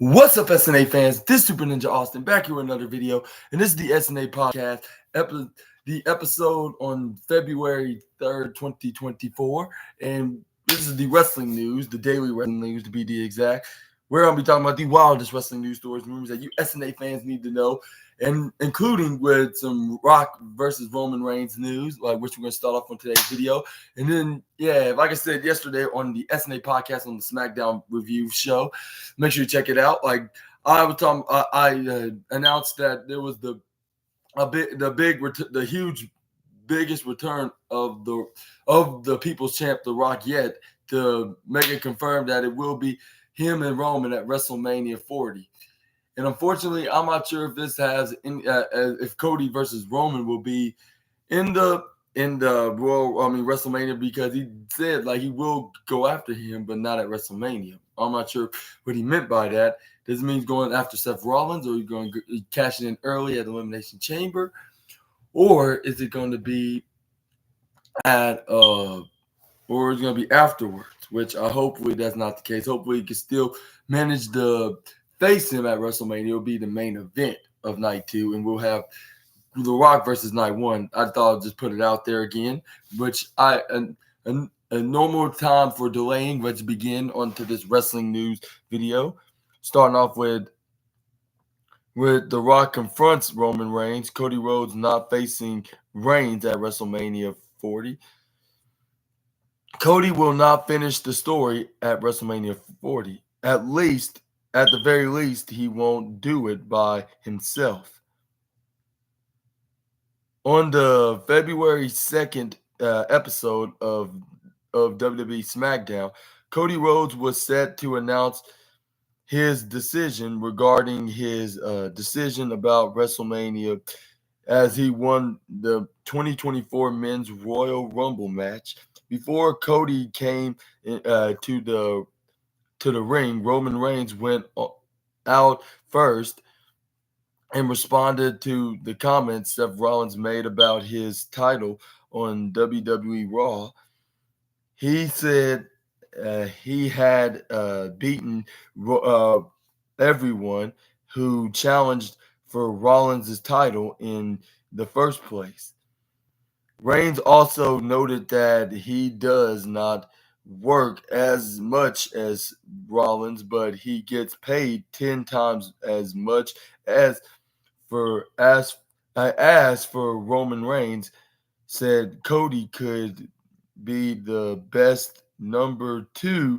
What's up, SNA fans? This is Super Ninja Austin back here with another video, and this is the SNA podcast, the episode on February 3rd, 2024. And this is the wrestling news, the daily wrestling news to be the exact. We're going to be talking about the wildest wrestling news stories and rumors that you SNA fans need to know, and including with some Rock versus Roman Reigns news, which we're going to start off on today's video. And then, like I said yesterday on the SNA podcast on the SmackDown review show, make sure you check it out. Like I was talking, I announced that there was the biggest return of the People's Champ, The Rock, yet, to make it confirmed that it will be him and Roman at WrestleMania 40. And unfortunately, I'm not sure if this has if Cody versus Roman will be in the WrestleMania, because he said he will go after him, but not at WrestleMania. I'm not sure what he meant by that. Does it mean he's going after Seth Rollins, or he's going to cash in early at Elimination Chamber, or is it going to be or is it going to be afterwards? Which hopefully that's not the case. Hopefully he can still manage to face him at WrestleMania. It'll be the main event of night 2, and we'll have The Rock versus night 1. I thought I'd just put it out there again, which a normal time for delaying. Let's begin onto this wrestling news video. Starting off with The Rock confronts Roman Reigns. Cody Rhodes not facing Reigns at WrestleMania 40. Cody will not finish the story at WrestleMania 40. At the very least, he won't do it by himself. On the February 2nd episode of WWE SmackDown, Cody Rhodes was set to announce his decision regarding his decision about WrestleMania, as he won the 2024 Men's Royal Rumble match. Before Cody came to the ring, Roman Reigns went out first and responded to the comments Seth Rollins made about his title on WWE Raw. He said he had beaten everyone who challenged for Rollins' title in the first place. Reigns also noted that he does not work as much as Rollins, but he gets paid 10 times as much as for Roman Reigns. Said Cody could be the best number 2,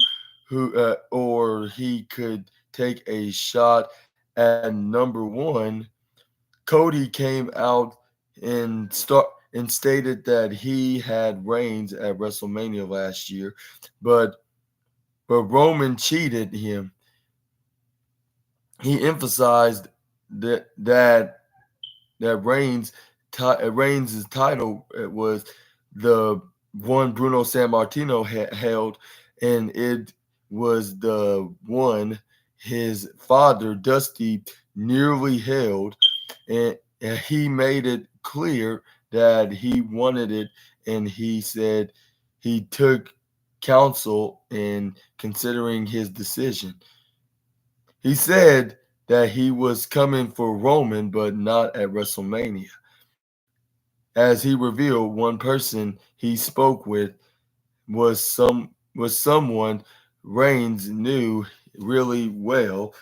or he could take a shot at number 1. Cody came out and stated that he had Reigns at WrestleMania last year, but Roman cheated him. He emphasized that Reigns' title was the one Bruno Sammartino held, and it was the one his father Dusty nearly held, and he made it clear that he wanted it, and he said he took counsel in considering his decision. He said that he was coming for Roman, but not at WrestleMania. As he revealed, one person he spoke with was someone Reigns knew really well,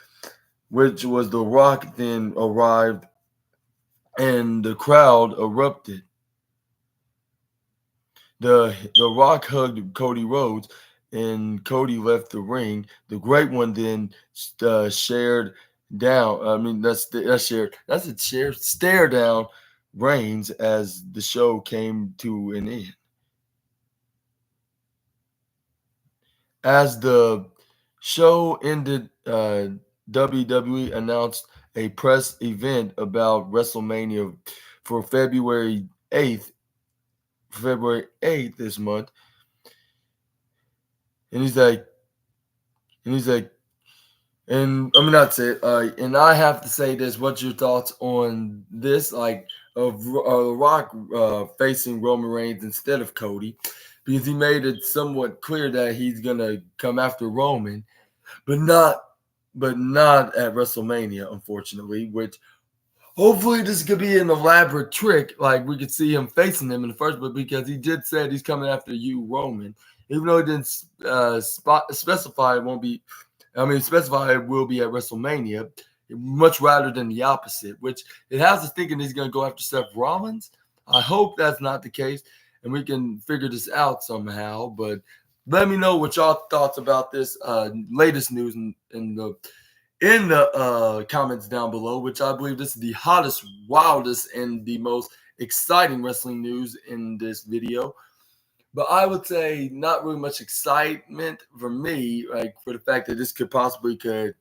which was The Rock. Then arrived, and the crowd erupted. The Rock hugged Cody Rhodes, and Cody left the ring. The Great One then stared down Reigns as the show came to an end. As the show ended, WWE announced a press event about WrestleMania for February 8th this month. And he's like, and I mean, that's it. And I have to say this: what's your thoughts on this? Of Rock facing Roman Reigns instead of Cody, because he made it somewhat clear that he's gonna come after Roman, but not but not at WrestleMania, unfortunately. Which hopefully this could be an elaborate trick, like we could see him facing him in the first place, because he did say he's coming after you, Roman, even though he didn't specify it won't be. I mean, specify it will be at WrestleMania, much rather than the opposite, which it has us thinking he's going to go after Seth Rollins. I hope that's not the case, and we can figure this out somehow. But let me know what y'all thoughts about this latest news in the comments down below, which I believe this is the hottest, wildest, and the most exciting wrestling news in this video. But I would say not really much excitement for me, like for the fact that this could possibly could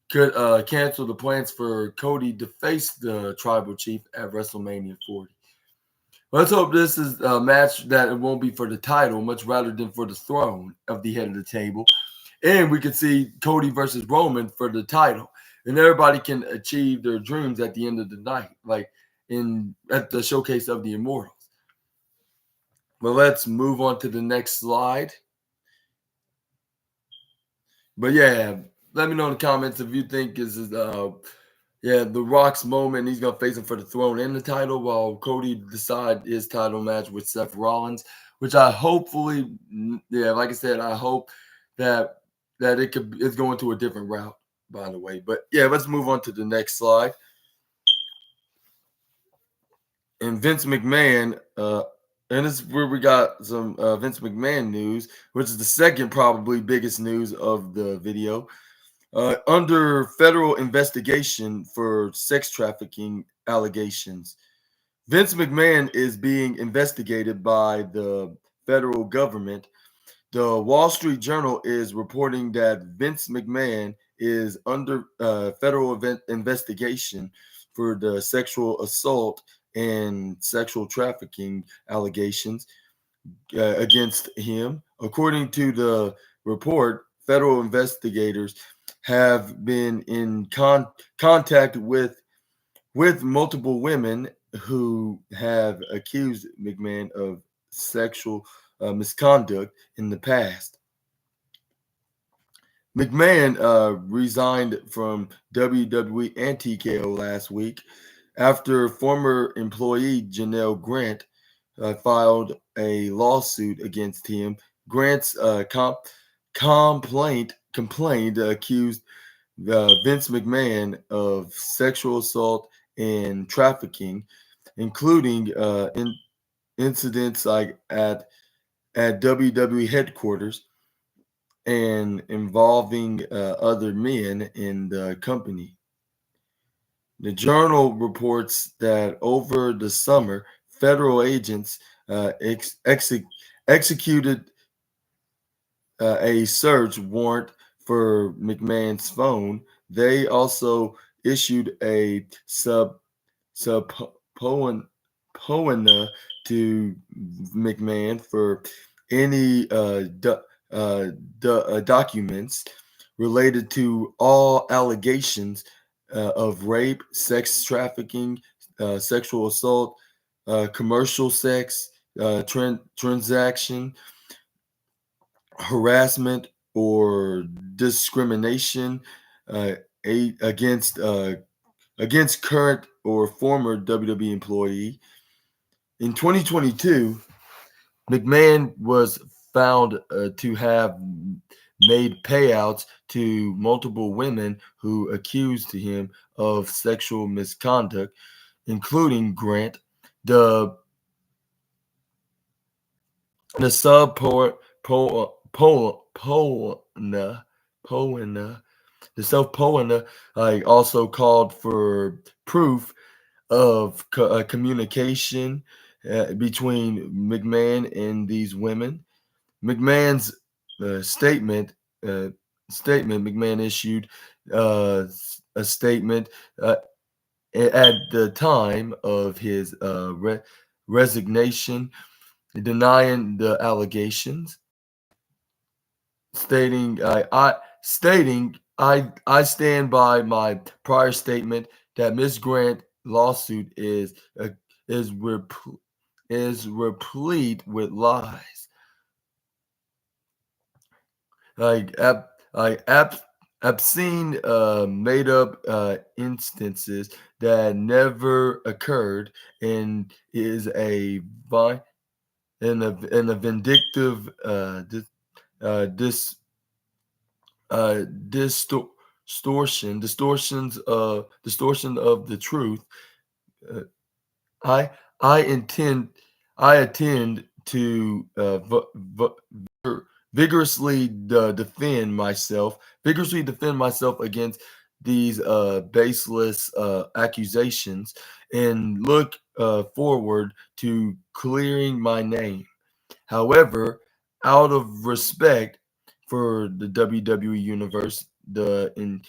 cancel the plans for Cody to face the Tribal Chief at WrestleMania 40. Let's hope this is a match that it won't be for the title, much rather than for the throne of the head of the table. And we can see Cody versus Roman for the title. And everybody can achieve their dreams at the end of the night, like at the Showcase of the Immortals. But let's move on to the next slide. But yeah, let me know in the comments if you think this is The Rock's moment. He's gonna face him for the throne and the title, while Cody decide his title match with Seth Rollins, which I hopefully, like I said, I hope that it's going to a different route, by the way. But yeah, let's move on to the next slide. And Vince McMahon, and this is where we got some Vince McMahon news, which is the second probably biggest news of the video. Under federal investigation for sex trafficking allegations, Vince McMahon is being investigated by the federal government. The Wall Street Journal is reporting that Vince McMahon is under federal investigation for the sexual assault and sexual trafficking allegations against him. According to the report, federal investigators have been in contact with multiple women who have accused McMahon of sexual misconduct in the past. McMahon resigned from WWE and TKO last week after former employee Janelle Grant filed a lawsuit against him. Grant's complaint accused Vince McMahon of sexual assault and trafficking, including incidents like at WWE headquarters and involving other men in the company. The Journal reports that over the summer, federal agents executed a search warrant for McMahon's phone. They also issued a subpoena to McMahon for any documents related to all allegations of rape, sex trafficking, sexual assault, commercial sex, transaction, harassment, or discrimination against current or former WWE employee. In 2022, McMahon was found to have made payouts to multiple women who accused him of sexual misconduct, including Grant. The subpoena also called for proof of communication between McMahon and these women. McMahon's McMahon issued a statement at the time of his resignation, denying the allegations, stating I stand by my prior statement that Ms. Grant lawsuit is replete with lies. I've seen made up instances that never occurred, and is a vi- and a vindictive dis distortion of the truth. Uh, I I intend I intend to vigorously defend myself against these baseless accusations, and look forward to clearing my name. However, out of respect for the WWE universe, in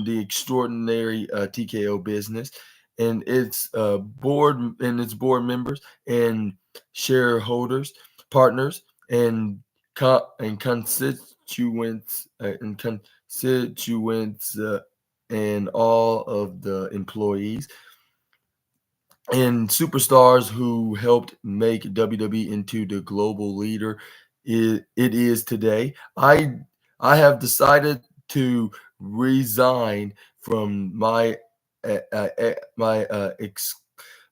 the extraordinary TKO business, and its board members and shareholders, partners, and constituents and all of the employees and superstars who helped make WWE into the global leader it is today. I have decided to resign from my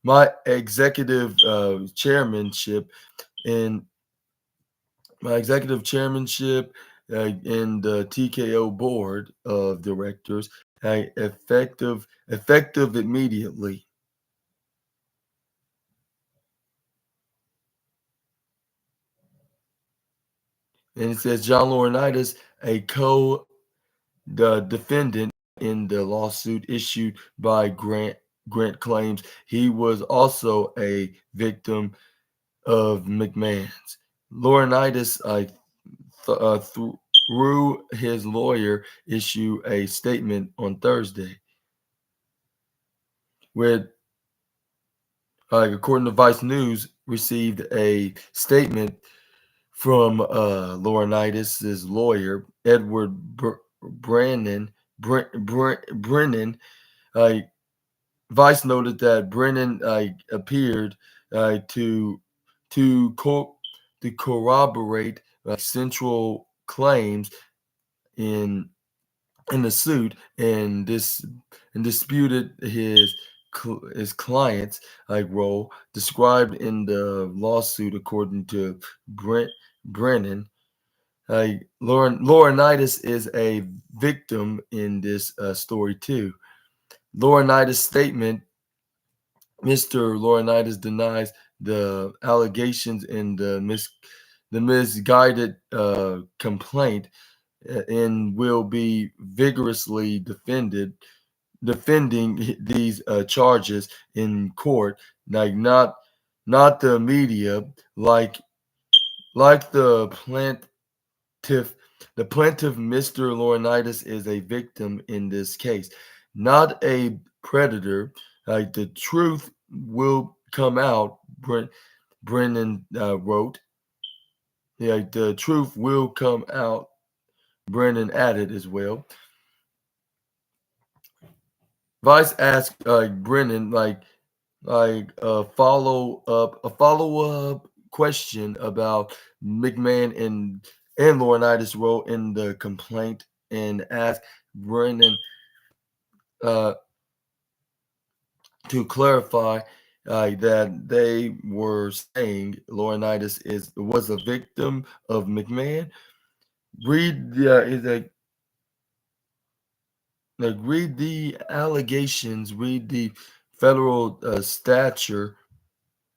my executive chairmanship and my executive chairmanship in the TKO board of directors, effective immediately. And it says John Laurinaitis, a the defendant in the lawsuit issued by Grant claims he was also a victim of McMahon's. Laurinaitis, through his lawyer, issue a statement on Thursday, where, according to Vice News, received a statement from Laurinaitis' lawyer, Edward Brennan. Uh, Vice noted that Brennan appeared to to co- to corroborate central claims in in the suit, and disputed his client's role described in the lawsuit. According to Brennan, Laurinaitis is a victim in this story too. Laurinaitis' statement: Mr. Laurinaitis denies the allegations in the misguided complaint, and will be vigorously defending these charges in court, like not the media, like plaintiff. The plaintiff, Mr. Laurinaitis, is a victim in this case, not a predator. Like the truth will come out. Brennan wrote. Yeah, the truth will come out. Brennan added as well. Vice asked Brennan a follow up question about McMahon and Laurinaitis' role in the complaint, and asked Brennan uh, to clarify that they were saying Laurinaitis was a victim of McMahon. Read is read the allegations, read the federal stature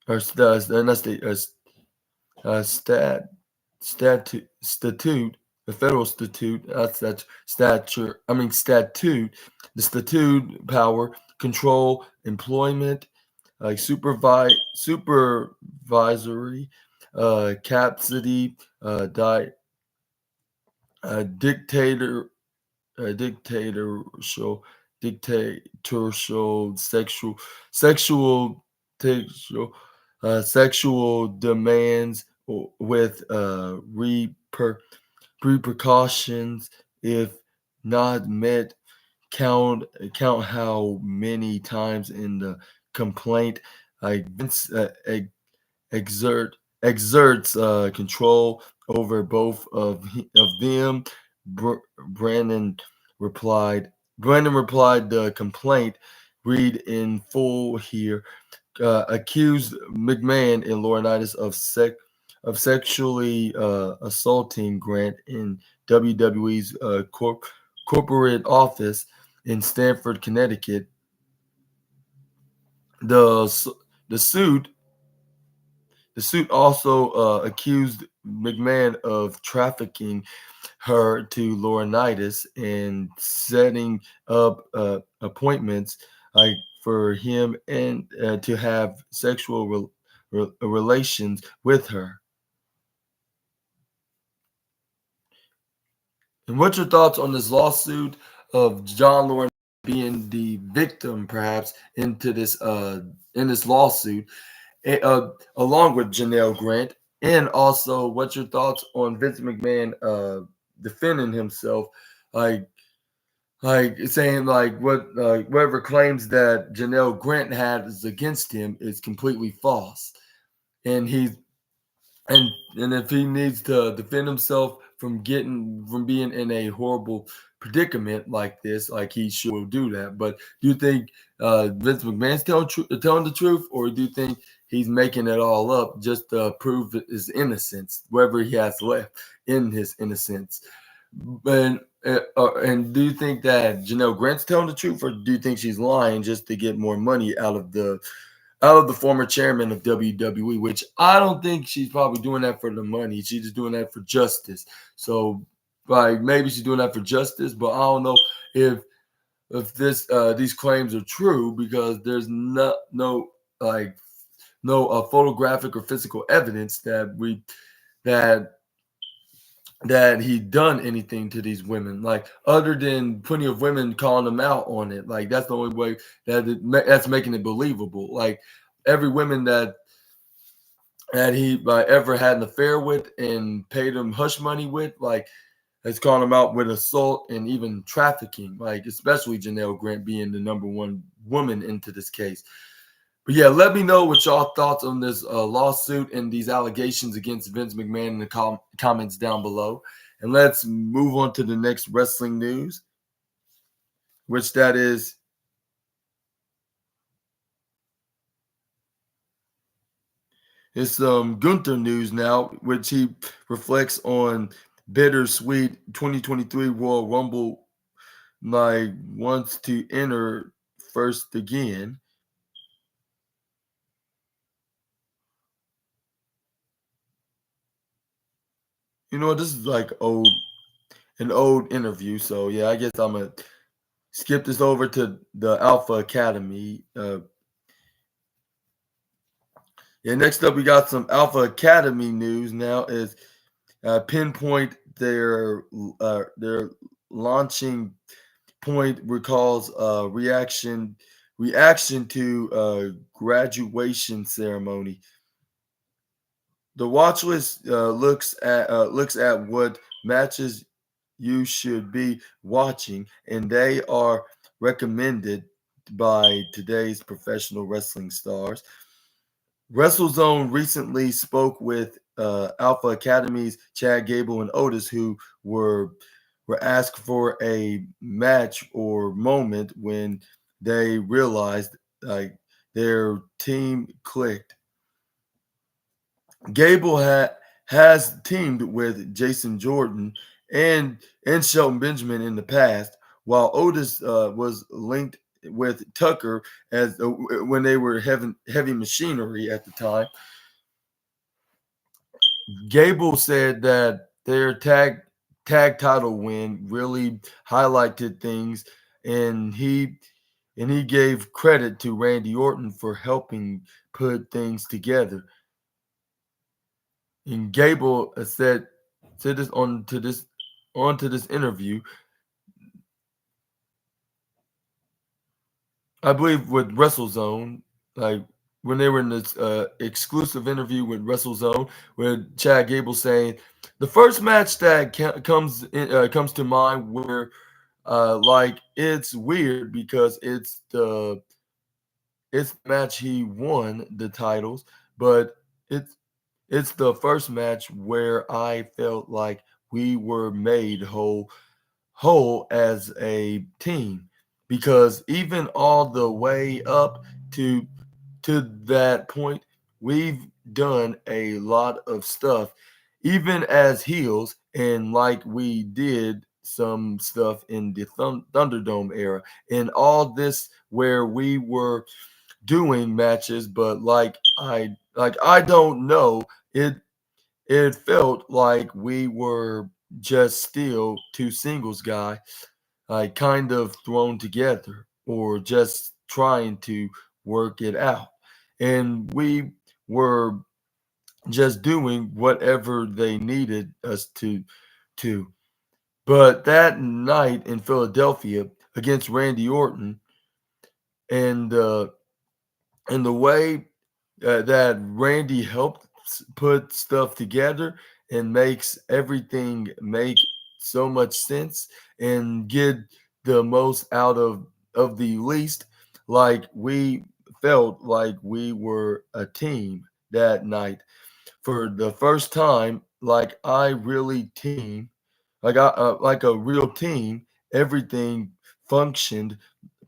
or not state stat statute, the federal statute, statute, the statute power, control, employment, supervisory capacity, dictator, dictatorial, sexual, sexual, sexual demands with repercussions if not met. Count how many times in the complaint Vince exerts control over both of them. Brandon replied, Brandon replied the complaint, read in full here, accused McMahon and Laurinaitis of sexually assaulting Grant in WWE's corporate office in Stamford, Connecticut. The the suit the suit also accused McMahon of trafficking her to Laurinaitis and setting up appointments like for him and to have sexual relations with her. And what's your thoughts on this lawsuit of John Laurinaitis being the victim, perhaps, into this in this lawsuit, along with Janelle Grant? And also, what's your thoughts on Vince McMahon defending himself, like saying like whatever claims that Janelle Grant has against him is completely false, and he's and if he needs to defend himself from being in a horrible predicament like this, like he should will do that. But do you think Vince McMahon's telling the truth, or do you think he's making it all up just to prove his innocence, wherever he has left in his innocence? And do you think that Janelle Grant's telling the truth, or do you think she's lying just to get more money out of the former chairman of WWE, which I don't think she's probably doing that for the money. She's just doing that for justice. So, like maybe she's doing that for justice, but I don't know if these claims are true because there's no like no photographic or physical evidence that that he done anything to these women, like other than plenty of women calling him out on it. Like that's the only way that's making it believable. Like every woman that he ever had an affair with and paid him hush money with, like has called him out with assault and even trafficking. Like especially Janelle Grant being the number one woman into this case. But yeah, let me know what y'all thoughts on this lawsuit and these allegations against Vince McMahon in the comments down below. And let's move on to the next wrestling news, which that is it's Gunther news now, which he reflects on bittersweet 2023 Royal Rumble, like wants to enter first again. You know, this is like an old interview. So yeah, I guess I'm gonna skip this over to the Alpha Academy. Yeah, next up we got some Alpha Academy news. Now is Pinpoint their launching point recalls reaction to graduation ceremony. The watch list looks at what matches you should be watching, and they are recommended by today's professional wrestling stars. WrestleZone recently spoke with Alpha Academy's Chad Gable and Otis, who were asked for a match or moment when they realized like their team clicked. Gable has teamed with Jason Jordan and Shelton Benjamin in the past, while Otis was linked with Tucker as when they were heavy machinery at the time. Gable said that their tag title win really highlighted things, and he gave credit to Randy Orton for helping put things together. And Gable said this onto this interview, I believe with WrestleZone, like when they were in this exclusive interview with WrestleZone, where Chad Gable saying the first match that comes to mind where like it's weird because it's the match he won the titles, but it's the first match where I felt like we were made whole whole as a team, because even all the way up to that point, we've done a lot of stuff, even as heels, and like we did some stuff in the Thunderdome era, and all this where we were doing matches, but I don't know, it felt like we were just still two singles guy, like kind of thrown together or just trying to work it out. And we were just doing whatever they needed us to. But that night in Philadelphia against Randy Orton, and and the way that Randy helped put stuff together and makes everything make so much sense and get the most out of the least, like we felt like we were a team that night for the first time, like I really team, like a real team, everything functioned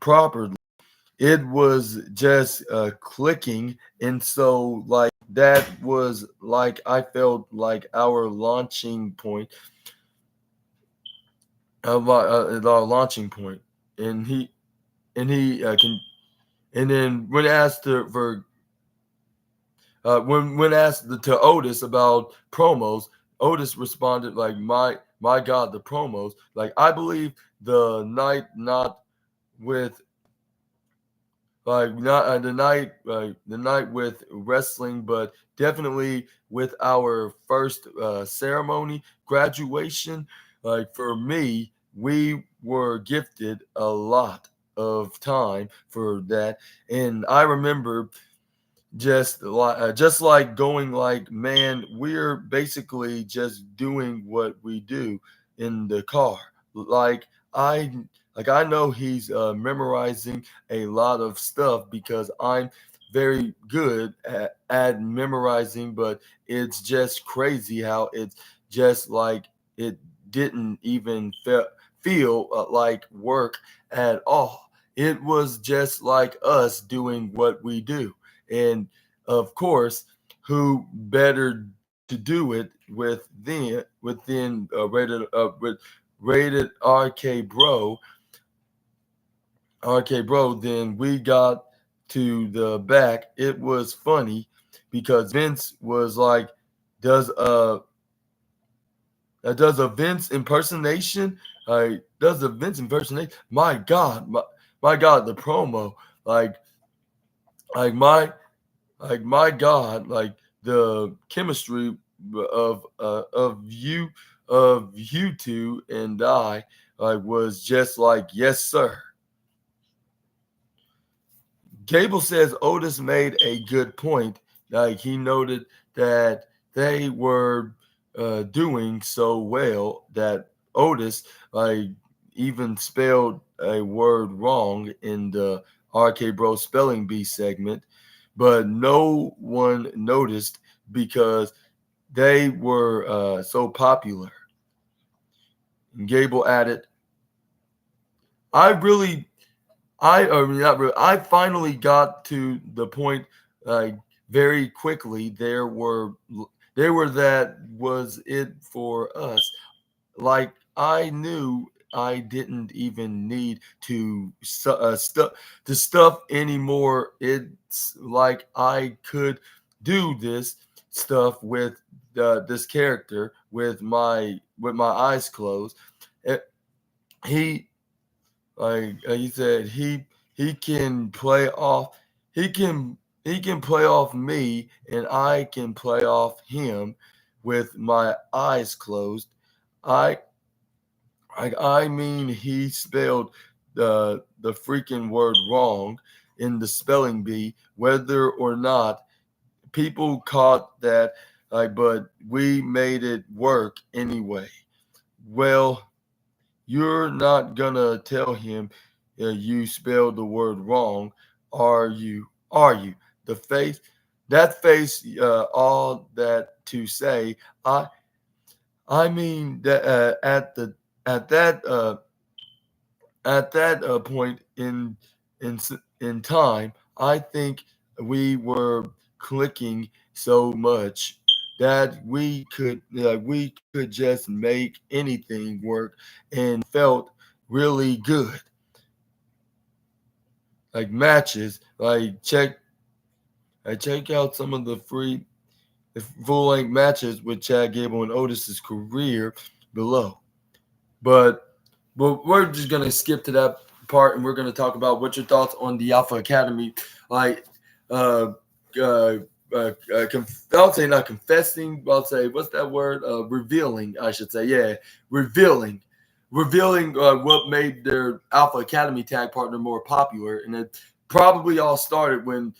properly. It was just clicking, and so like that was like I felt like our launching point, our launching point. And he can, and then when asked for when asked to Otis about promos, Otis responded like, my God, the promos, like I believe the night not with like not the night with wrestling, but definitely with our first ceremony graduation. Like for me, we were gifted a lot of time for that, and I remember just like going like, man, we're basically just doing what we do in the car. like i I know he's memorizing a lot of stuff because I'm very good at memorizing, but it's just crazy how it's just like it didn't even feel like work at all. It was just like us doing what we do. And of course, who better to do it within with rated RK Bro, then we got to the back. It was funny because Vince was like, does a does a Vince impersonation? Does a Vince impersonation? My God, the promo, like like my my God, like the chemistry of you two and I, like was just like, yes sir. Gable says Otis made a good point. Like he noted that they were doing so well that Otis like even spelled a word wrong in the RK Bro spelling bee segment, but no one noticed because they were so popular. And Gable added, "I really I mean, not really. I finally got to the point like very quickly. There were that was it for us. Like I knew I didn't even need to stuff anymore. It's like I could do this stuff with this character with my eyes closed. Eh, He he said he can play off he can play off me and I can play off him with my eyes closed. I I mean he spelled the freaking word wrong in the spelling bee, whether or not people caught that, but we made it work anyway. Well, you're not gonna tell him you spelled the word wrong, are you? Are you? The face, that face, all that to say. I I mean that at that point in in time, I think we were clicking so much that we could just make anything work and felt really good. Like matches, check out some of the full length matches with Chad Gable and Otis's career below. But we're just gonna skip to that part, and we're gonna talk about what's your thoughts on the Alpha Academy, like uh, uh, I'll say not confessing, but I'll say what's that word? Revealing, I should say. Yeah, revealing, what made their Alpha Academy tag partner more popular, and it probably all started when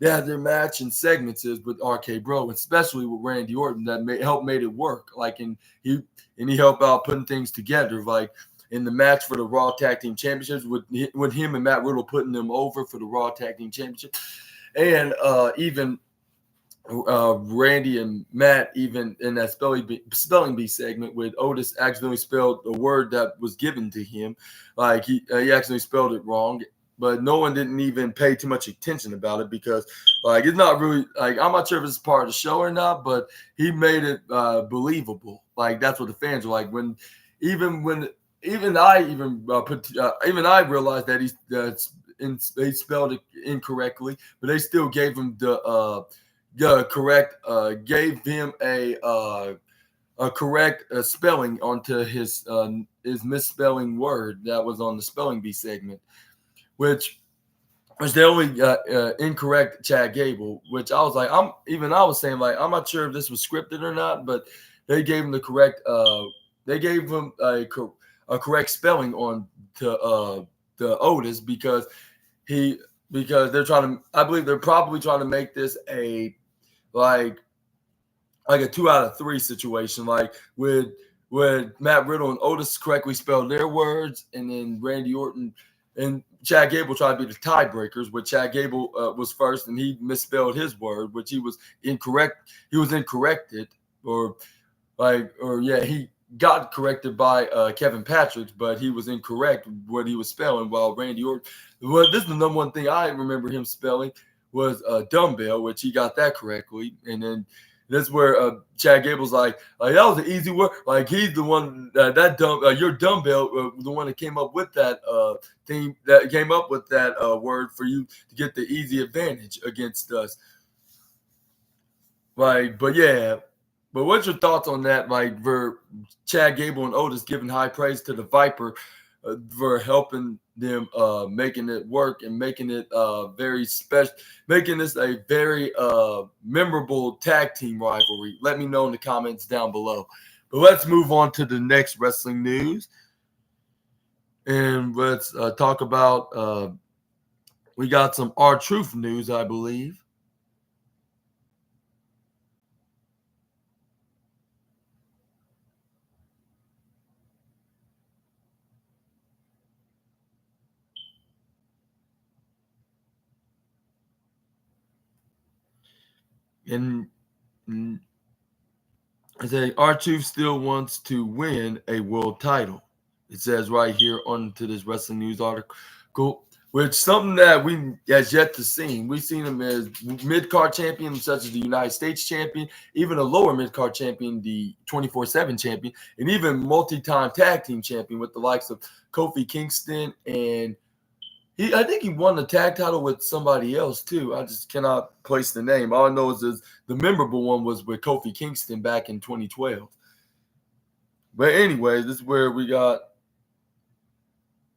they had their match and segments with RK Bro, especially with Randy Orton, that helped made it work. He helped out putting things together, like in the match for the Raw Tag Team Championships with him and Matt Riddle putting them over for the Raw Tag Team Championship, and even Randy and Matt, even in that spelling bee segment, with Otis accidentally spelled a word that was given to him, like he accidentally spelled it wrong, but no one didn't even pay too much attention about it because it's not really I'm not sure if it's part of the show or not, but he made it believable. Like that's what the fans were like when even I realized that they spelled it incorrectly, but they still gave him the correct gave him a correct spelling onto his misspelling word that was on the spelling bee segment, which was the only incorrect Chad Gable, which I was like, I was saying like I'm not sure if this was scripted or not, but they gave him the correct they gave him a correct spelling on to Otis because I believe they're probably trying to make this a like a 2 out of 3 situation, like with Matt Riddle and Otis correctly spelled their words, and then Randy Orton and Chad Gable tried to be the tiebreakers, but Chad Gable was first, and he misspelled his word, which he was incorrect. He was incorrected, he got corrected by Kevin Patrick, but he was incorrect what he was spelling. While Randy Orton, this is the number one thing I remember him spelling was dumbbell, which he got that correctly, and then that's where Chad Gable's like that was an easy word. Like he's the one your dumbbell, the one that came up with that word for you to get the easy advantage against us. But what's your thoughts on that? Like for Chad Gable and Otis giving high praise to the Viper for helping them making it work and making it very special, making this a very memorable tag team rivalry. Let me know in the comments down below. But let's move on to the next wrestling news, and let's talk about. We got some R-Truth news, I believe. And I say R-Truth still wants to win a world title. It says right here onto this wrestling news article, which something that we has yet to see. We've seen him as mid-card champion, such as the United States champion, even a lower mid-card champion, the 24/7 champion, and even multi-time tag team champion with the likes of Kofi Kingston, and I think he won the tag title with somebody else too. I just cannot place the name. All I know is the memorable one was with Kofi Kingston back in 2012. But anyways, this is where we got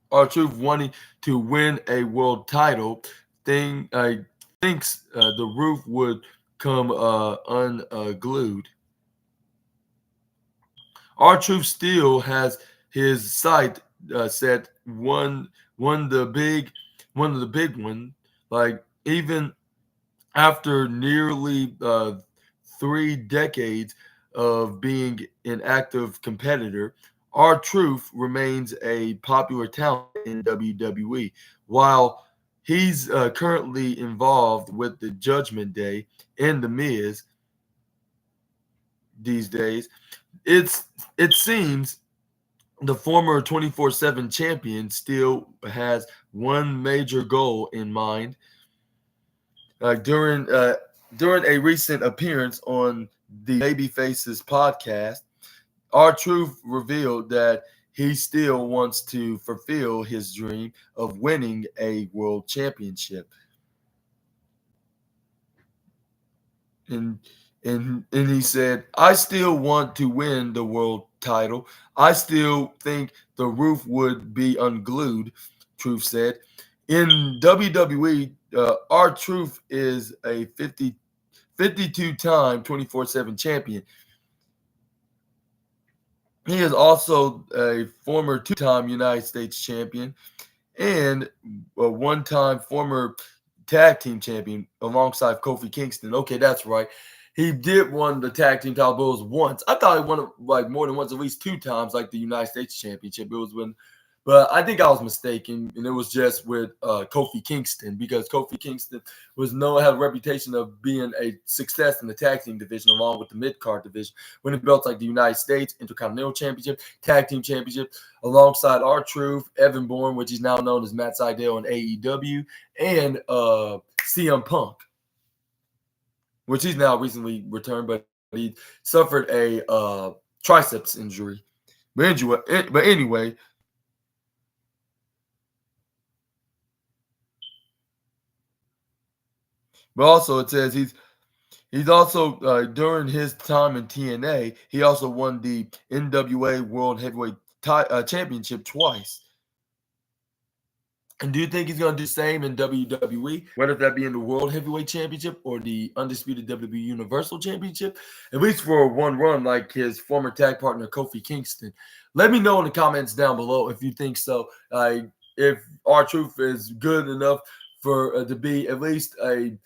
R-Truth wanting to win a world title. Thinks the roof would come unglued. R-Truth still has his sight set one of the big one. Like even after nearly 3 decades of being an active competitor, R-Truth remains a popular talent in WWE. While he's currently involved with the Judgment Day and the Miz these days, it seems the former 24/7 champion still has one major goal in mind. During a recent appearance on the Babyfaces podcast, R-Truth revealed that he still wants to fulfill his dream of winning a world championship. And and he said, "I still want to win the world title. I still think the roof would be unglued," Truth said. In WWE, R-Truth is a 52-time 24/7 champion. He is also a former two-time United States champion and a one-time former tag team champion alongside Kofi Kingston. Okay, that's right. He did won the tag team title, but it was once. I thought he won it like more than once, at least two times, like the United States Championship. It was when, but I think I was mistaken, and it was just with Kofi Kingston because Kofi Kingston had a reputation of being a success in the tag team division along with the mid card division, winning belts like the United States Intercontinental Championship, Tag Team Championship, alongside R-Truth, Evan Bourne, which is now known as Matt Sydal in AEW, and CM Punk, which he's now recently returned, but he suffered a triceps injury. But anyway, but also it says he's also during his time in TNA, he also won the NWA World Heavyweight Championship twice. And do you think he's going to do the same in WWE, whether that be in the World Heavyweight Championship or the Undisputed WWE Universal Championship, at least for one run like his former tag partner Kofi Kingston? Let me know in the comments down below if you think so. If R-Truth is good enough for to be at least a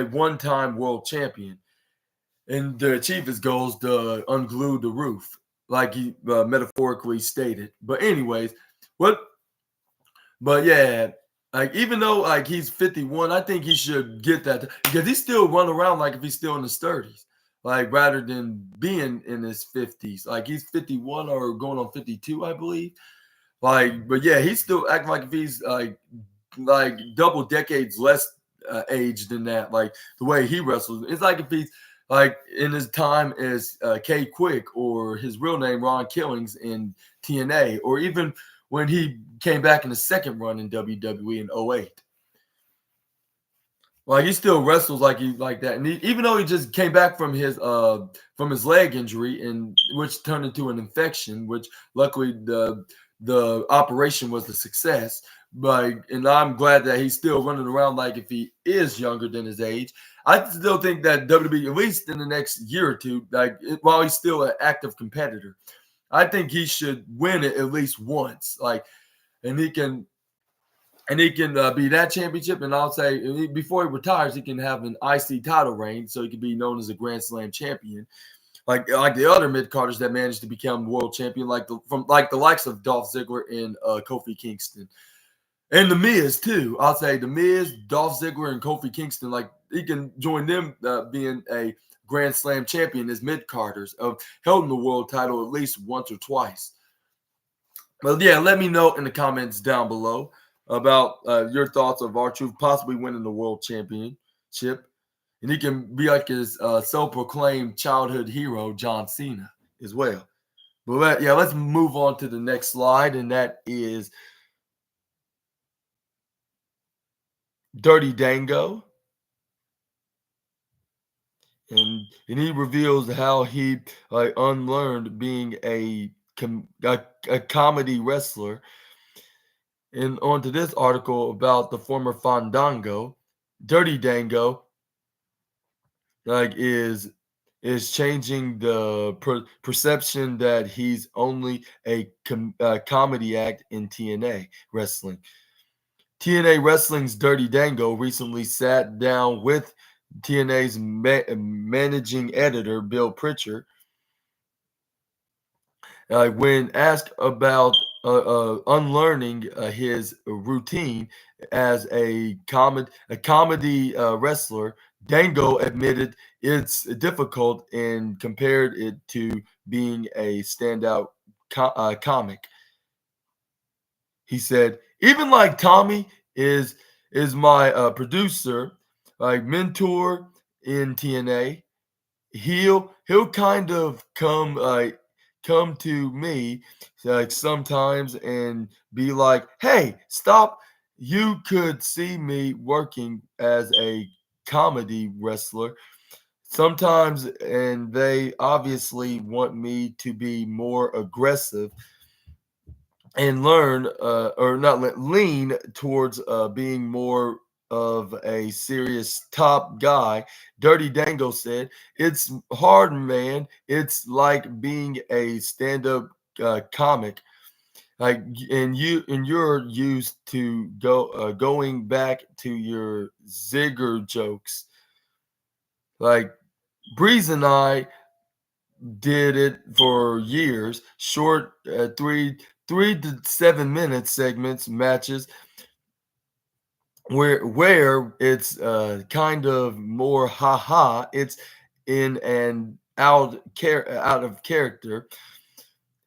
one-time world champion and to achieve his goals to unglue the roof, like he metaphorically stated. But anyways, what? But yeah, like even though like he's 51, I think he should get that because he still run around like if he's still in his 30s, like rather than being in his 50s. Like he's 51 or going on 52, I believe. Like, but yeah, he's still acting like if he's like double decades less age than that. Like the way he wrestles, it's like if he's like in his time as K Quick or his real name Ron Killings in TNA, or even when he came back in the second run in WWE in '08. Like he still wrestles like he like that, and even though he just came back from his leg injury, and which turned into an infection, which luckily the operation was a success. But and I'm glad that he's still running around like if he is younger than his age. I still think that WWE, at least in the next year or two, like while he's still an active competitor, I think he should win it at least once. Like, and he can be that championship, and I'll say before he retires, he can have an IC title reign, so he can be known as a Grand Slam champion, like the other mid carders that managed to become world champion, like the likes of Dolph Ziggler and Kofi Kingston, and the Miz too. I'll say the Miz, Dolph Ziggler, and Kofi Kingston, like he can join them being a Grand Slam champion as mid carders of holding the world title at least once or twice. Well, yeah, let me know in the comments down below about your thoughts of R-Truth possibly winning the world championship. And he can be like his self-proclaimed childhood hero, John Cena, as well. But let's move on to the next slide, and that is Dirty Dango. And he reveals how he unlearned being a comedy wrestler. And on to this article about the former Fandango, Dirty Dango, like is changing the perception that he's only a comedy act in TNA wrestling. TNA Wrestling's Dirty Dango recently sat down with TNA's managing editor Bill Pritchard. When asked about unlearning his routine as a comedy wrestler, Dango admitted it's difficult and compared it to being a standout comic. He said, even like Tommy is my producer, like mentor in TNA. He'll kind of come to me like sometimes and be like, "Hey, stop! You could see me working as a comedy wrestler sometimes, and they obviously want me to be more aggressive and learn or not lean towards being more of a serious top guy." Dirty Dango said, "It's hard, man. It's like being a stand-up comic, like, and you're used to going back to your zigger jokes. Like Breeze and I did it for years, short 3 to 7 minute segments, matches where it's kind of more haha. It's in and out of character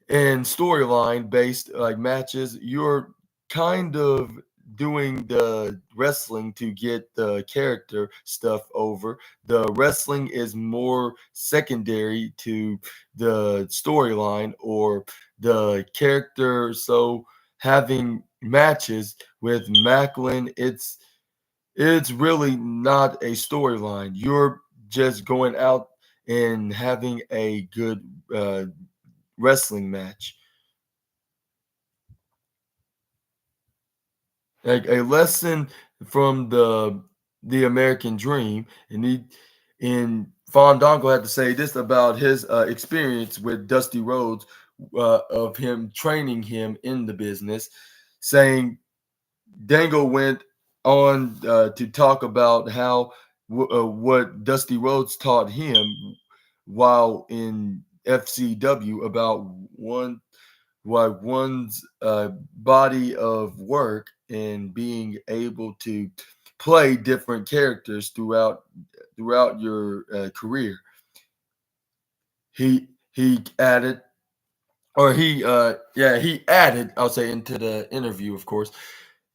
and storyline based like matches. You're kind of doing the wrestling to get the character stuff over. The wrestling is more secondary to the storyline or the character. So having matches with Macklin, it's really not a storyline. You're just going out and having a good wrestling match. Like a lesson from the American Dream, and Fandango had to say this about his experience with Dusty Rhodes, of him training him in the business, saying Dango went on to talk about how what Dusty Rhodes taught him while in FCW about one's body of work and being able to play different characters throughout your career. He added, or he added, I'll say, into the interview, of course.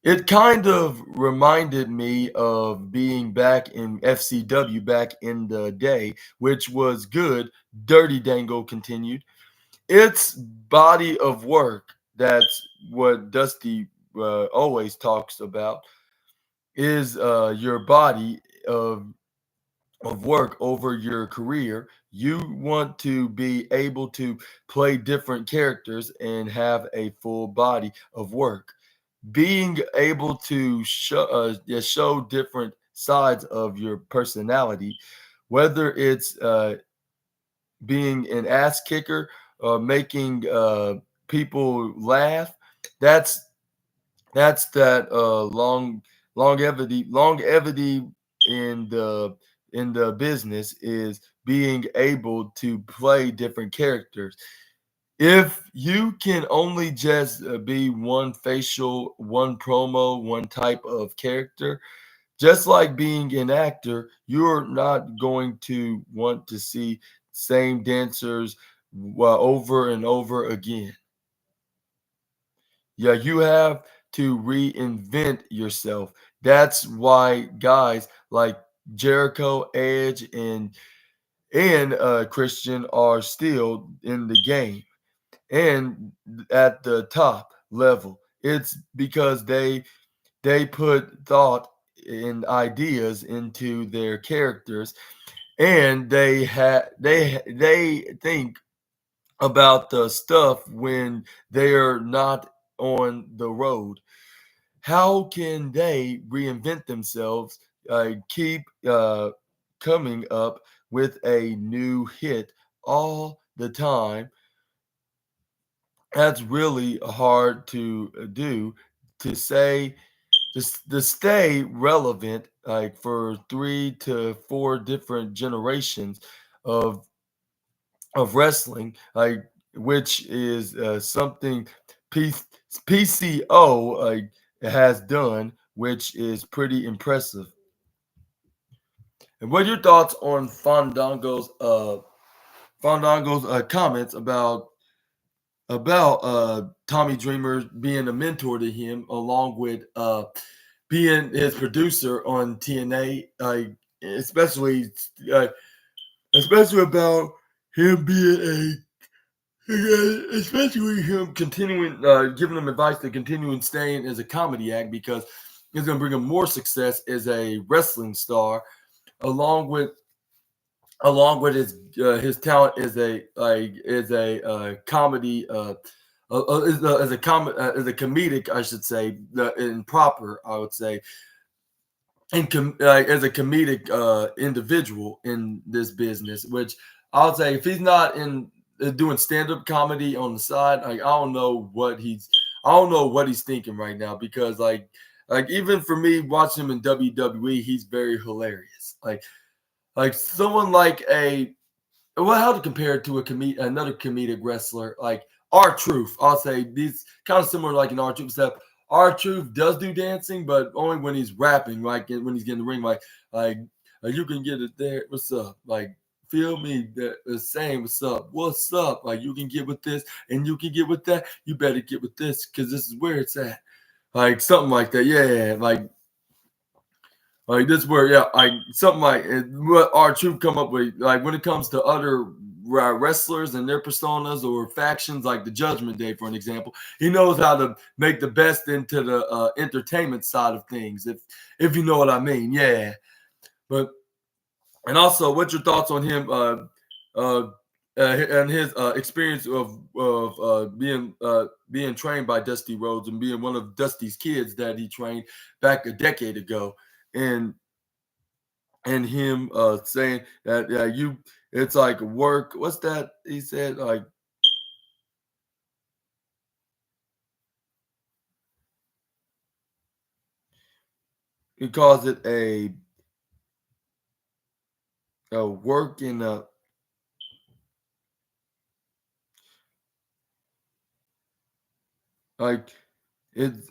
It kind of reminded me of being back in FCW back in the day, which was good. Dirty Dango continued. It's body of work. That's what Dusty always talks about. Is your body of work over your career. You want to be able to play different characters and have a full body of work. Being able to show different sides of your personality, whether it's being an ass kicker, making people laugh. That's that longevity in the business is being able to play different characters. If you can only just be one facial, one promo, one type of character, just like being an actor, you're not going to want to see same dancers over and over again. Yeah, you have to reinvent yourself. That's why guys like Jericho, Edge, and Christian are still in the game and at the top level. It's because they put thought and ideas into their characters, and they think about the stuff when they're not on the road. How can they reinvent themselves, keep coming up with a new hit all the time? That's really hard to do, to say, to stay relevant like for 3 to 4 different generations of wrestling, like, which is something P- PCO has done, which is pretty impressive. And what are your thoughts on Fandango's comments about Tommy Dreamer being a mentor to him, along with being his producer on TNA, especially uh, especially about him being especially him continuing, giving him advice to continuing staying as a comedy act because it's going to bring him more success as a wrestling star, along with his talent as a comedy as a comedic, I should say, in proper, I would say, and as a comedic individual in this business, which I would say if he's not in doing stand-up comedy on the side, like I don't know what he's thinking right now because like even for me watching him in WWE, he's very hilarious. Like someone like a well, how to compare it to another comedic wrestler like R-Truth. I'll say these kind of similar like an R-Truth, except R-Truth does do dancing, but only when he's rapping, like when he's getting the ring, like you can get it there. What's up? Like feel me the same. What's up? What's up? Like you can get with this and you can get with that. You better get with this because this is where it's at. Like something like that. Yeah, like this word, yeah, like something like what our truth come up with. Like when it comes to other wrestlers and their personas or factions, like the Judgment Day, for an example, he knows how to make the best into the entertainment side of things. If you know what I mean, yeah. But and also, what's your thoughts on him and his experience of being trained by Dusty Rhodes and being one of Dusty's kids that he trained back a decade ago, and him saying that it's like work. What's that? He said like he calls it a work in a like it's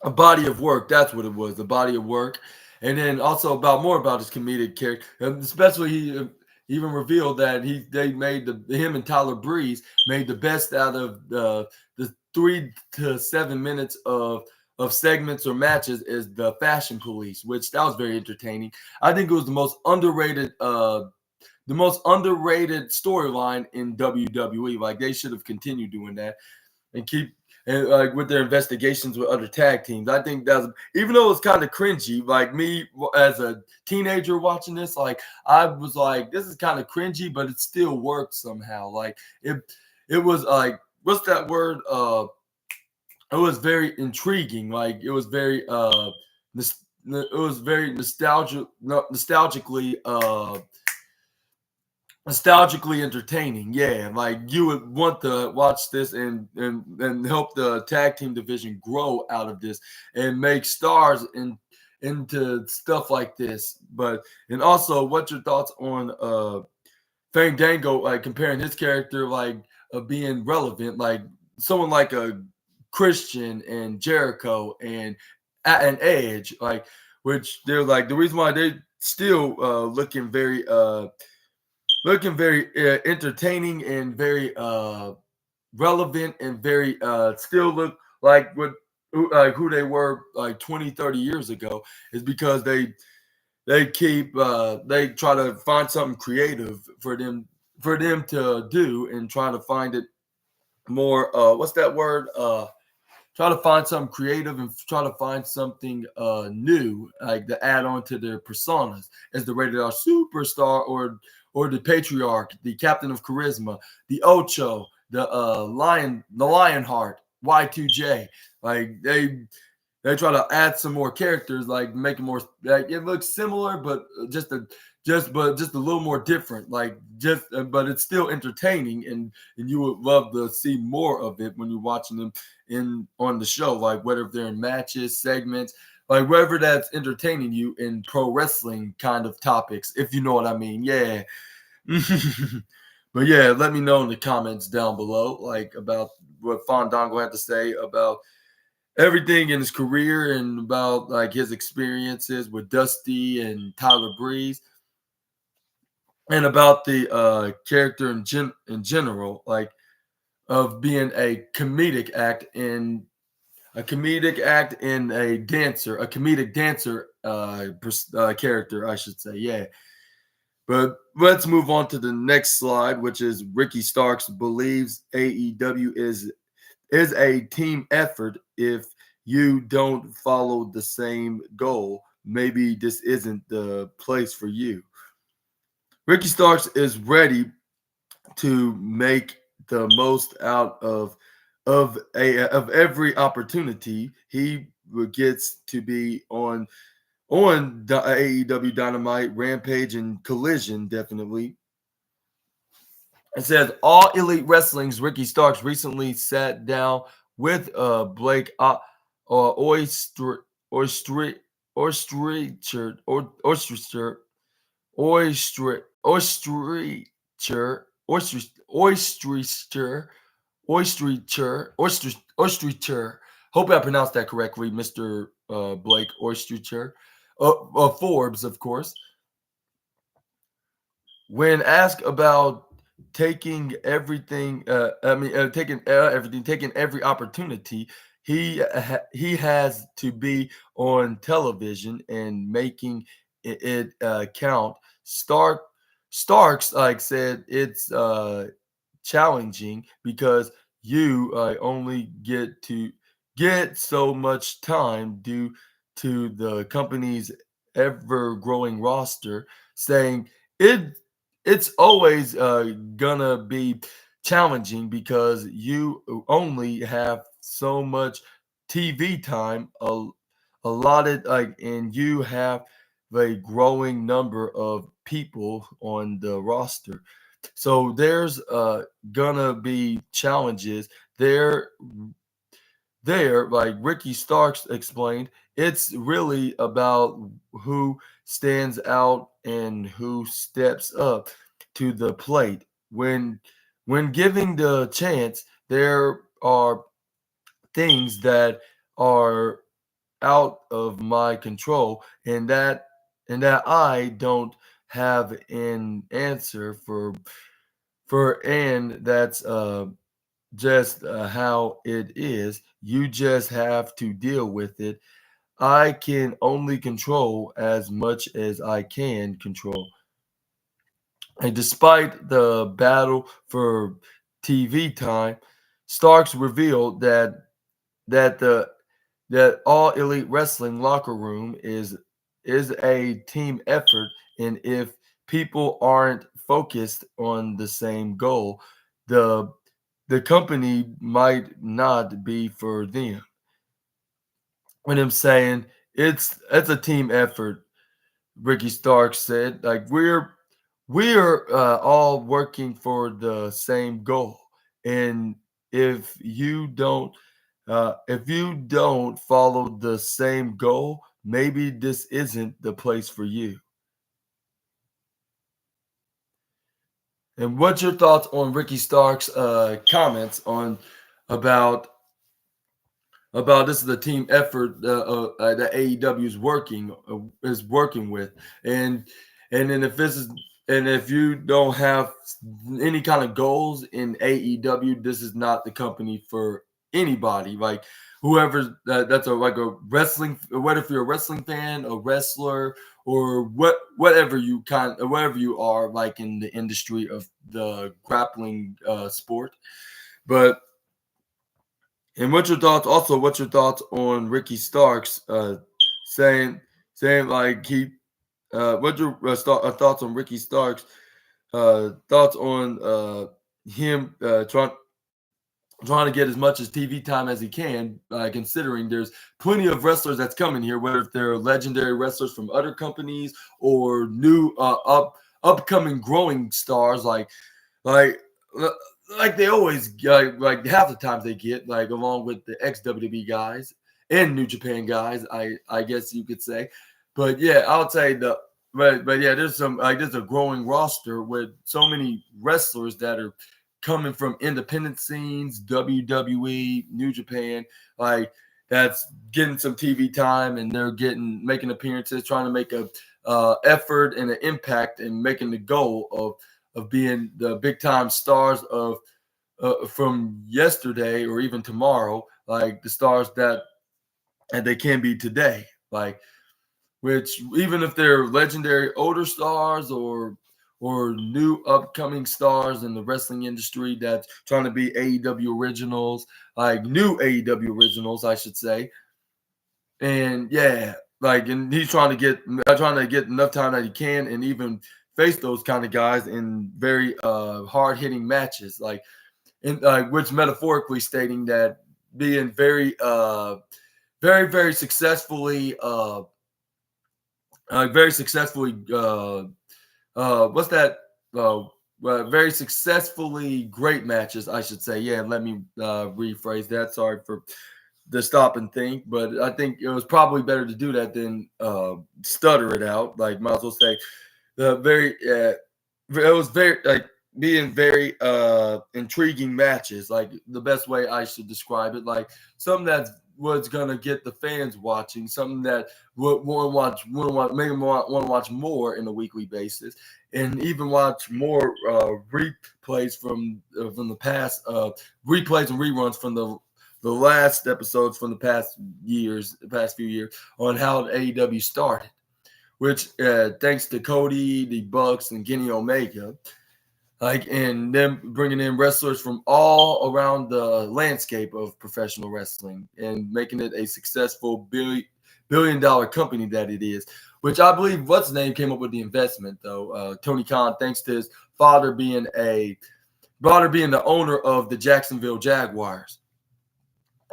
a body of work. That's what it was, a body of work. And then also more about his comedic character, and especially he even revealed that they made him and Tyler Breeze made the best out of the 3 to 7 minutes of segments or matches is the Fashion Police, which that was very entertaining. I think it was the most underrated storyline in WWE. Like they should have continued doing that and keep and like with their investigations with other tag teams. I think that's even though it's kind of cringy. Like me as a teenager watching this, like I was like, this is kind of cringy, but it still worked somehow. Like it was like what's that word? It was very intriguing. Like it was very it was very nostalgically entertaining. Yeah, like you would want to watch this and help the tag team division grow out of this and make stars into stuff like this. But and also, what's your thoughts on Fandango? Like comparing his character, like being relevant, like someone like a Christian and Jericho and Edge, like which they're like the reason why they still looking very entertaining and very relevant and very still look like who they were like 20, 30 years ago is because they try to find something creative for them to do and try to find it more what's that word try to find something creative and try to find something new, like to add on to their personas as the rated R superstar or the patriarch, the captain of charisma, the Ocho, the Lionheart, Y2J. Like they try to add some more characters, like make it more like it looks similar, but just a little more different. Like but it's still entertaining, and you would love to see more of it when you're watching them on the show. Like whether they're in matches, segments, like wherever that's entertaining you in pro wrestling kind of topics, if you know what I mean. Yeah. But yeah, let me know in the comments down below, like about what Fandango had to say about everything in his career and about like his experiences with Dusty and Tyler Breeze. and about the character in general, like of being a comedic act in a comedic act in a comedic dancer character, I should say. Yeah. But let's move on to the next slide, which is Ricky Starks believes AEW is a team effort. If you don't follow the same goal, maybe this isn't the place for you. Ricky Starks is ready to make the most out of every opportunity he gets to be on the AEW Dynamite, Rampage, and Collision. Definitely, it says All Elite Wrestling's Ricky Starks recently sat down with Blake Oyster Oyster Oyster Oyster Oyster Oyster Oyster Oyster. Hope I pronounced that correctly, Mr. Blake Oyster. Forbes, of course. When asked about taking everything, taking every opportunity, he has to be on television and making it count. Starks like said it's challenging because you only get so much time due to the company's ever growing roster, saying it it's always gonna be challenging because you only have so much TV time allotted, and you have a growing number of people on the roster. So there's gonna be challenges there, like Ricky Starks explained. It's really about who stands out and who steps up to the plate. When giving the chance, there are things that are out of my control, and that I don't have an answer for, and that's just how it is. You just have to deal with it. I can only control as much as I can control. And despite the battle for TV time, Starks revealed that the that all elite wrestling locker room is a team effort, and if people aren't focused on the same goal, the the company might not be for them. When I'm saying it's a team effort, Ricky Stark said, like we're all working for the same goal, and if you don't follow the same goal, maybe this isn't the place for you. And what's your thoughts on Ricky Stark's comments on about this is the team effort that AEW is working with, and then if you don't have any kind of goals in AEW, this is not the company for anybody. Like whoever that's a wrestling, whether if you're a wrestling fan, a wrestler, or whatever you are, like in the industry of the grappling sport, but. And what's your thoughts? Also, what's your thoughts on Ricky Starks saying like he? What's your thoughts on Ricky Starks? Thoughts on him trying to get as much as TV time as he can, considering there's plenty of wrestlers that's coming here, whether if they're legendary wrestlers from other companies or new upcoming growing stars like like they always like half the times they get, like along with the ex WWE guys and New Japan guys, I guess you could say. But yeah, I would say but yeah, there's a growing roster with so many wrestlers that are coming from independent scenes, WWE, New Japan, like that's getting some TV time, and they're making appearances, trying to make effort and an impact in making the goal of being the big time stars of from yesterday or even tomorrow, like the stars that and they can be today. Like, which even if they're legendary older stars or new upcoming stars in the wrestling industry that's trying to be AEW originals, like new AEW originals, I should say. And yeah, like, and he's trying to get enough time that he can, and even face those kind of guys in very hard hitting matches, like in which metaphorically stating that being very successfully very successfully what's that very successfully great matches, I should say. Yeah, let me rephrase that. Sorry for the stop and think, but I think it was probably better to do that than stutter it out. Like, might as well say very it was very like being very intriguing matches, like the best way I should describe it, like something that was gonna get the fans watching, something that would make them want to watch more in a weekly basis, and even watch more replays from the past, replays and reruns from the last episodes from the past few years on how AEW started, which thanks to Cody, the Bucks, and Kenny Omega, like, and them bringing in wrestlers from all around the landscape of professional wrestling and making it a successful billion-dollar company that it is. Which I believe what's his name came up with the investment, though. Tony Khan, thanks to his father being the owner of the Jacksonville Jaguars.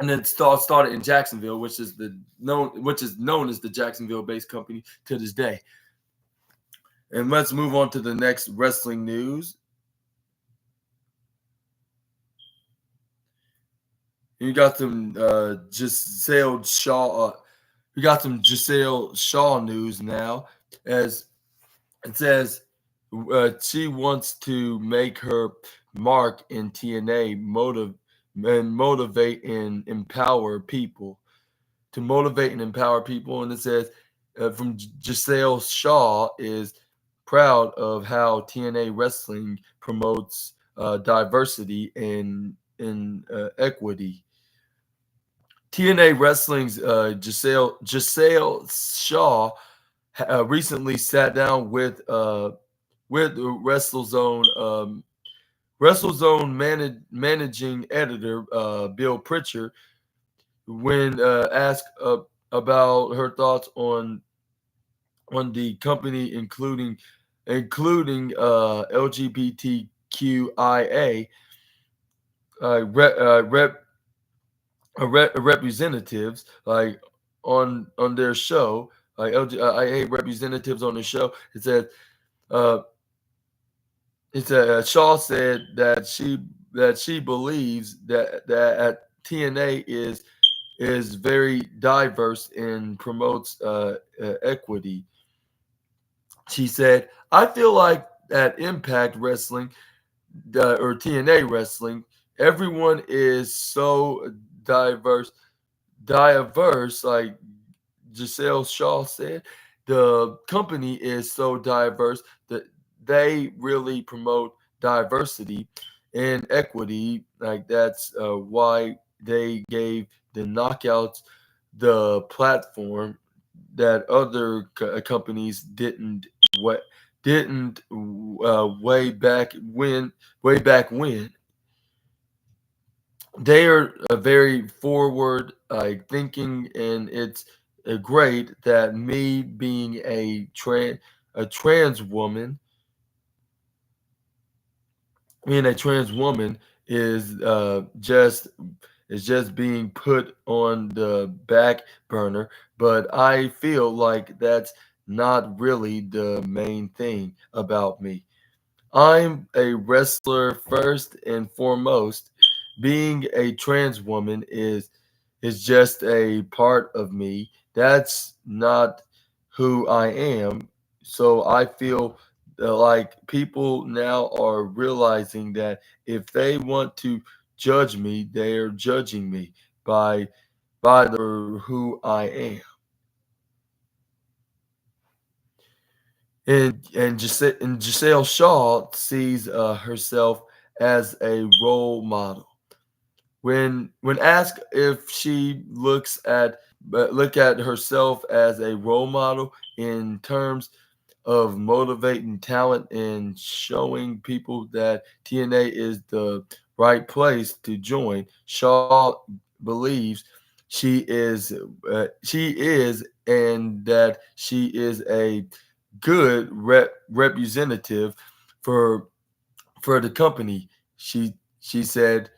And then started in Jacksonville, which is known as the Jacksonville-based company to this day. And let's move on to the next wrestling news. You got some Giselle Shaw. We got some Giselle Shaw news now, as it says she wants to make her mark in TNA, motivate and empower people. To motivate and empower people, and it says from Giselle Shaw is proud of how TNA wrestling promotes diversity and equity. TNA Wrestling's Giselle Shaw recently sat down with WrestleZone managing editor Bill Pritchard when asked about her thoughts on the company, including LGBTQIA representatives, like on their show, like LGIA representatives on the show. It said Shaw said that she believes that TNA is very diverse and promotes equity. She said, "I feel like at Impact Wrestling or TNA Wrestling, everyone is so diverse. Like Giselle Shaw said, the company is so diverse that they really promote diversity and equity. Like, that's why they gave the Knockouts the platform that other companies didn't. What didn't way back when. They are very forward thinking, and it's great that me being a trans woman, is just being put on the back burner. But I feel like that's not really the main thing about me. I'm a wrestler first and foremost. Being a trans woman is just a part of me. That's not who I am. So I feel like people now are realizing that if they want to judge me, they are judging me by who I am." and Giselle Shaw sees herself as a role model. When asked if she look at herself as a role model in terms of motivating talent and showing people that TNA is the right place to join, Shaw believes she is, and that she is a good representative for the company. She said,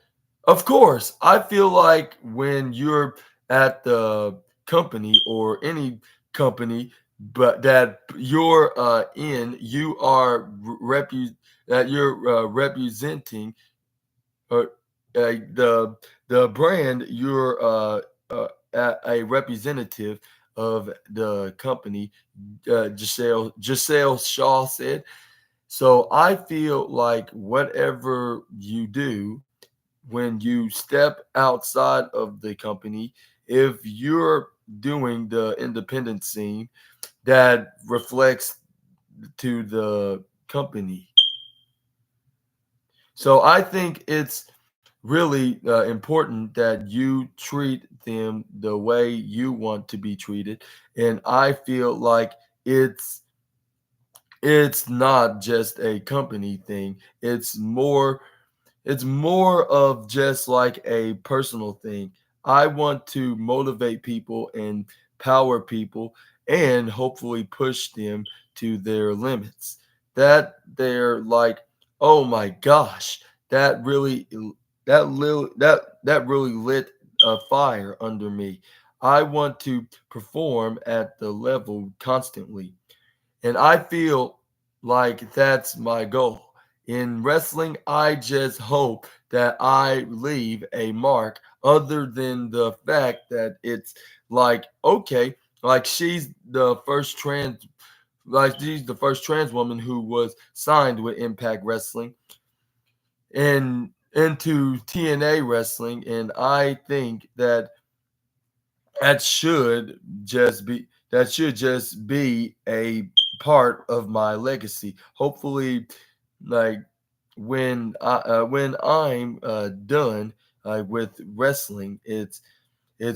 "Of course, I feel like when you're at the company or any company, but that you're in, you are that you're representing uh, the brand. You're a representative of the company." Giselle Shaw said. So I feel like whatever you do when you step outside of the company, if you're doing the independent scene, that reflects to the company. So I think it's really important that you treat them the way you want to be treated, and I feel like it's not just a company thing. It's more of just like a personal thing. I want to motivate people and power people and hopefully push them to their limits. That they're like, oh my gosh, that really that really lit a fire under me. I want to perform at the level constantly. And I feel like that's my goal. In wrestling, I just hope that I leave a mark other than the fact that it's like, okay, like she's the first trans woman who was signed with Impact Wrestling and into TNA Wrestling. And I think that should just be a part of my legacy. Hopefully, like when I'm done with wrestling, it's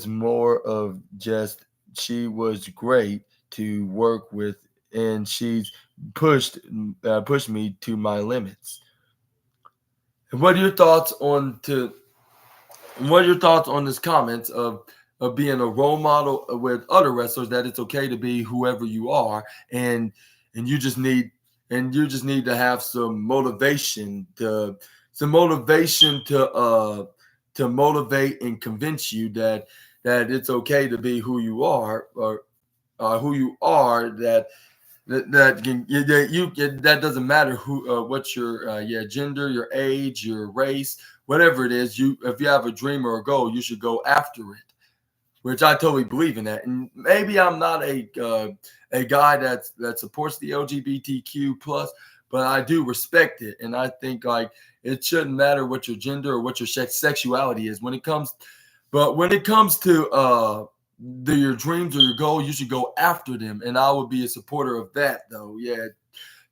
more of just she was great to work with, and she's pushed me to my limits. And what are your thoughts on this comments of being a role model with other wrestlers, that it's okay to be whoever you are, and and you just need you just need to have some motivation to motivate and convince you that it's okay to be who you are, or who you are, that doesn't matter who what's your gender, your age, your race, whatever it is. You If you have a dream or a goal, you should go after it, which I totally believe in that. And maybe I'm not a guy that supports the LGBTQ plus, but I do respect it, and I think like it shouldn't matter what your gender or what your sexuality is when it comes to your dreams or your goal, you should go after them, and I would be a supporter of that, though. Yeah,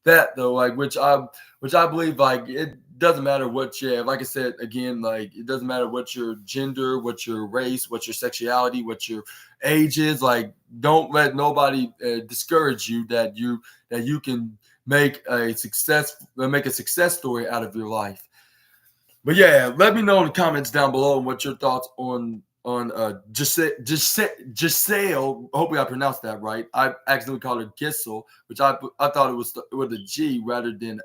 that though, like which I believe, like it doesn't matter what you have. Like I said again, like it doesn't matter what your gender, what your race, what your sexuality, what your age is. Like, don't let nobody discourage you that you can make a success story out of your life. But yeah, let me know in the comments down below what your thoughts on Giselle. Hopefully I pronounced that right. I accidentally called her Gissel, which I thought it was with a G rather than